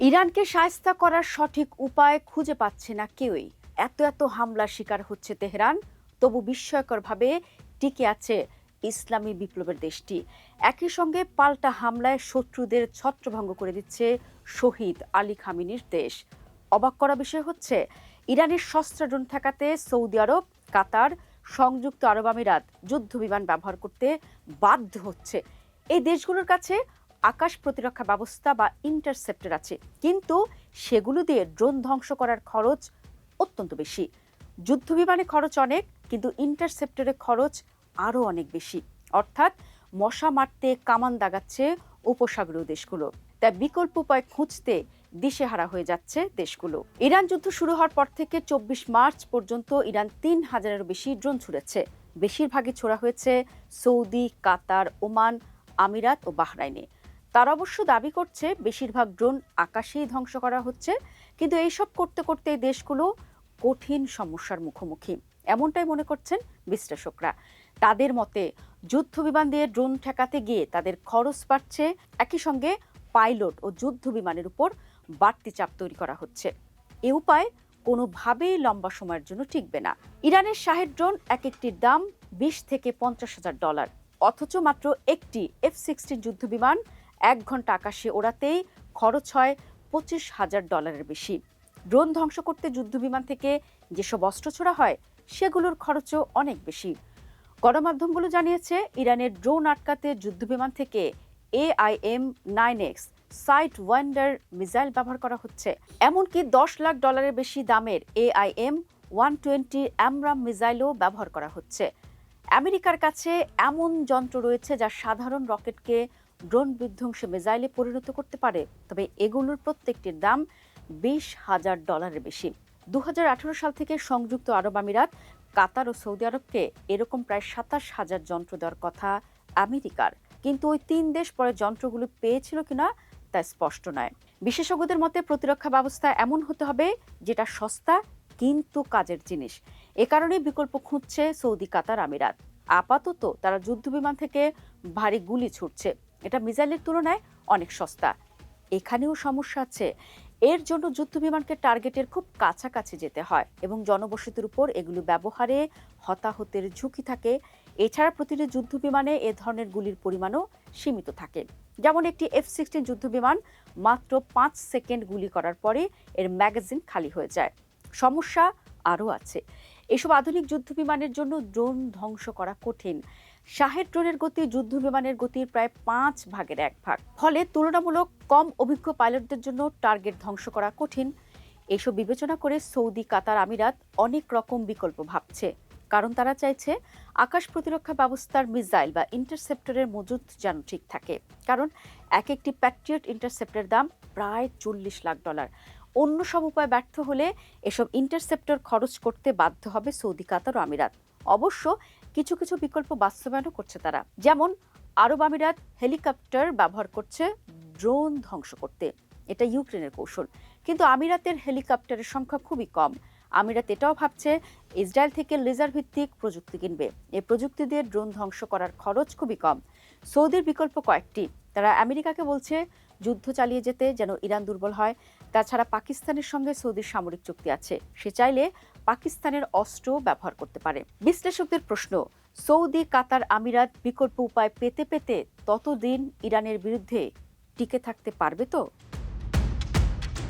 ইরানকে শায়েস্তা করার সঠিক উপায় খুঁজে পাচ্ছে না কেউই। এত হামলার শিকার হচ্ছে তেহরান, তবু বিস্ময়করভাবে টিকে আছে ইসলামী বিপ্লবের দেশটি। একই সঙ্গে পাল্টা হামলায় শত্রুদের ছত্রভঙ্গ করে দিচ্ছে শহীদ আলী খামেনির দেশ। অবাক করা বিষয় হচ্ছে, ইরানের সস্ত্র ড্রোন ঠেকাতে সৌদি আরব, কাতার, সংযুক্ত আরব আমিরাত যুদ্ধ বিমান ব্যবহার করতে বাধ্য হচ্ছে। এই দেশগুলোর কাছে আকাশ প্রতিরক্ষা ব্যবস্থা বা ইন্টারসেপ্টর আছে, কিন্তু সেগুলো দিয়ে ড্রোন ধ্বংস করার খরচ অত্যন্ত বেশি। যুদ্ধ বিমানে খরচ অনেক, কিন্তু ইন্টারসেপ্টরে খরচ আরও অনেক বেশি। অর্থাৎ মশা মারতে কামান দাগাচ্ছে উপসাগরীয় দেশগুলো। তাই বিকল্প উপায় খুঁজতে দিশেহারা হয়ে যাচ্ছে দেশগুলো। ইরান যুদ্ধ শুরু হওয়ার পর থেকে 24 মার্চ পর্যন্ত ইরান 3000-এরও বেশি ড্রোন ছুড়েছে। বেশিরভাগই ছোড়া হয়েছে সৌদি, কাতার, ওমান, আমিরাত ও বাহরাইনে। তারা অবশ্য দাবি করছে বেশিরভাগ ড্রোন আকাশেই ধ্বংস করা হচ্ছে, কিন্তু এইসব করতে করতে এই দেশগুলো কঠিন সমস্যার মুখোমুখি, এমনটাই মনে করছেন বিশ্লেষকরা। তাদের মতে যুদ্ধ বিমান দিয়ে ড্রোন ঠেকাতে গিয়ে তাদের খরচ বাড়ছে, একই সঙ্গে পাইলট ও যুদ্ধ বিমানের উপর বাড়তি চাপ তৈরি করা হচ্ছে। এ উপায় কোনোভাবেই লম্বা সময়ের জন্য টিকবে না। ইরানের শাহেদ ড্রোন এক একটির দাম $20,000-50,000, অথচ মাত্র একটি F-16 যুদ্ধ বিমান 1 ঘন্টা আকাশে ওড়াতেই খরচ হয় $25,000 বেশি। ড্রোন ধ্বংস করতে যুদ্ধ বিমান থেকে যেসব অস্ত্র ছোড়া হয় সেগুলোর খরচও অনেক বেশি। গণমাধ্যমগুলো জানিয়েছে, ইরানের ড্রোন আটকাতে যুদ্ধ বিমান থেকে AIM-9X সাইড ওয়ান্ডার মিসাইল ব্যবহার করা হচ্ছে। এমনকি $10 লাখ বেশি দামের AIM-120 অ্যামরাম মিসাইলও ব্যবহার করা হচ্ছে। আমেরিকার কাছে এমন যন্ত্র রয়েছে যা সাধারণ রকেটকে ড্রোন বিধ্বংসী মিসাইলে পরিণত করতে পারে, তবে এগুলোর প্রত্যেকটির দাম $20,000 বেশি। 2018 সাল থেকে সংযুক্ত আরব আমিরাত, কাতার ও সৌদি আরবকে এরকম প্রায় 27,000 যন্ত্র দেওয়ার কথা আমেরিকার, কিন্তু ওই 3 দেশ পরে যন্ত্রগুলো পেয়েছিল কিনা তা স্পষ্ট নয়। বিশেষজ্ঞদের মতে প্রতিরক্ষা ব্যবস্থা এমন হতে হবে যেটা সস্তা কিন্তু কাজের জিনিস। এ কারণে বিকল্প খুঁজছে সৌদি, কাতার, আমিরাত। আপাতত তারা যুদ্ধ বিমান থেকে ভারী গুলি ছুটছে, এটা মিসাইলের তুলনায় অনেক সস্তা। এখানেও সমস্যা আছে, এর জন্য যুদ্ধ বিমানকে টার্গেটের খুব কাছাকাছি যেতে হয় এবং জনবসতির উপর এগুলো ব্যবহারে হতাহতের ঝুঁকি থাকে। এছাড়া প্রতিটি যুদ্ধ বিমানে এ ধরনের গুলির পরিমাণও সীমিত থাকে। যেমন একটি F-16 যুদ্ধ বিমান মাত্র 5 সেকেন্ড গুলি করার পরে এর ম্যাগাজিন খালি হয়ে যায়। সমস্যা আরও আছে, এসব আধুনিক যুদ্ধ বিমানের জন্য ড্রোন ধ্বংস করা কঠিন। শাহেদ ড্রোনের গতি যুদ্ধ বিমানের গতির প্রায় 5 ভাগের 1 ভাগ, ফলে তুলনামূলক কম অভিজ্ঞ পাইলটদের জন্য টার্গেট ধ্বংস করা কঠিন। এসব বিবেচনা করে সৌদি, কাতার, আমিরাত অনেক রকম বিকল্প ভাবছে, কারণ তারা চাইছে আকাশ প্রতিরক্ষা ব্যবস্থার মিসাইল বা ইন্টারসেপ্টরের মজুত যেন ঠিক থাকে। কারণ এক একটি প্যাট্রিয়ট ইন্টারসেপ্টরের দাম প্রায় $40 লাখ। অন্য সব উপায় ব্যর্থ হলে এসব ইন্টারসেপ্টর খরচ করতে বাধ্য হবে সৌদি, কাতার ও আমিরাত। অবশ্য কিছু কিছু বিকল্প বাস্তবায়নও করছে তারা, যেমন আরব আমিরাত হেলিকপ্টার ব্যবহার করছে ড্রোন ধ্বংস করতে, এটা ইউক্রেনের কৌশল। কিন্তু আমিরাতের হেলিকপ্টারের সংখ্যা খুবই কম। আমিরাত এটাও ভাবছে ইসরায়েল থেকে লেজার ভিত্তিক প্রযুক্তি কিনবে। এই প্রযুক্তি দিয়ে ড্রোন ধ্বংস করার খরচ খুবই কম। সৌদির বিকল্প কয়েকটি, তারা আমেরিকাকে বলছে যুদ্ধ চালিয়ে যেতে যেন ইরান দুর্বল হয়। তাছাড়া পাকিস্তানের সঙ্গে সৌদির সামরিক চুক্তি আছে, সে চাইলে পাকিস্তানের অস্ত্র ব্যবহার করতে পারে। বিশ্লেষকদের প্রশ্ন, সৌদি, কাতার, আমিরাত বিকল্প উপায় পেতে পেতে ততদিন ইরানের বিরুদ্ধে টিকে থাকতে পারবে তো?